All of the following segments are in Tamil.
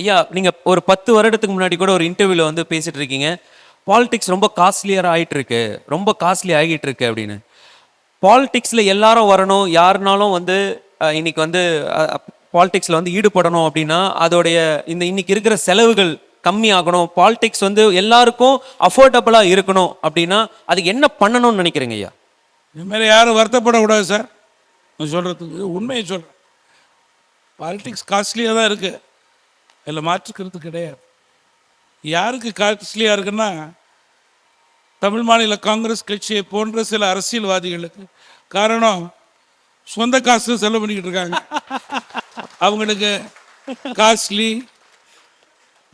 ஐயா, நீங்க ஒரு 10 வருடத்துக்கு முன்னாடி கூட ஒரு இன்டர்வியூல வந்து பேசிட்டு இருக்கீங்க. பாலிடிக்ஸ் ரொம்ப காஸ்ட்லியரா ஆயிட்டு இருக்கு. ரொம்ப காஸ்ட்லி ஆகிட்டு இருக்கு அப்படின்னு. பாலிடிக்ஸ்ல எல்லாரும் வரணும். யாருனாலும் வந்து இன்னைக்கு வந்து பாலிடிக்ஸ்ல வந்து ஈடுபடணும் அப்படின்னா, அதோடைய இன்னைக்கு இருக்கிற செலவுகள் கம்மியாகணும். பாலிடிக்ஸ் வந்து எல்லாருக்கும் அஃபோர்டபுளா இருக்கணும் அப்படின்னா, அதுக்கு என்ன பண்ணணும்னு நினைக்கிறீங்க ஐயா? இது மாதிரி யாரும் வருத்தப்படக்கூடாது சார். நான் சொல்கிறதுக்கு உண்மையை சொல்கிறேன். பாலிடிக்ஸ் காஸ்ட்லியாக தான் இருக்குது, அதில் மாற்றுக்கிறது கிடையாது. யாருக்கு காஸ்ட்லியாக இருக்குன்னா, தமிழ் மாநில காங்கிரஸ் கட்சியை போன்ற சில அரசியல்வாதிகளுக்கு. காரணம், சொந்த காசு செலவு பண்ணிக்கிட்டு இருக்காங்க. அவங்களுக்கு காஸ்ட்லி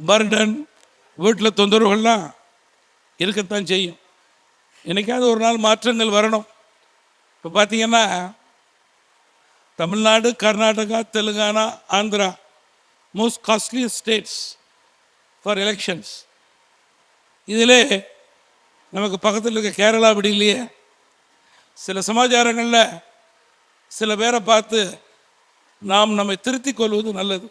பர்டன், வீட்டில் தொந்தரவுகள்லாம் இருக்கத்தான் செய்யும். என்னைக்காவது ஒரு நாள் மாற்றங்கள் வரணும். இப்போ பார்த்தீங்கன்னா, Tamil Nadu, Karnataka, Telangana, Andhra most costly states for elections. இதில் நமக்கு பக்கத்தில் இருக்க கேரளா அப்படி இல்லையே. சில சமாச்சாரங்களில் சில பேரை பார்த்து நாம் நம்மை திருத்திக் கொள்வது நல்லது.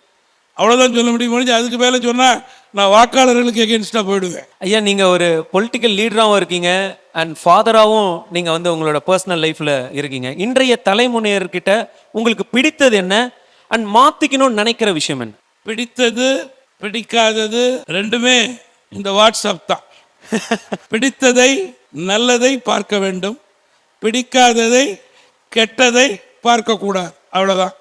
அவ்வளோதான் சொல்ல முடியும். அதுக்கு மேலே சொன்னால் நான் வாக்காளர்களுக்கு எகென்ஸ்டாக போயிடுவேன். ஐயா, நீங்கள் ஒரு பொலிட்டிக்கல் லீடராகவும் இருக்கீங்க அண்ட் ஃபாதராகவும் நீங்கள் வந்து உங்களோட பர்சனல் லைஃப்பில் இருக்கீங்க. இன்றைய தலைமுறையர்கிட்ட உங்களுக்கு பிடித்தது என்ன அண்ட் மாற்றிக்கணும்னு நினைக்கிற விஷயம் என்ன? பிடித்தது பிடிக்காதது ரெண்டுமே இந்த வாட்ஸ்அப் தான். பிடித்ததை நல்லதை பார்க்க வேண்டும், பிடிக்காததை கெட்டதை பார்க்கக்கூடாது. அவ்வளோதான்.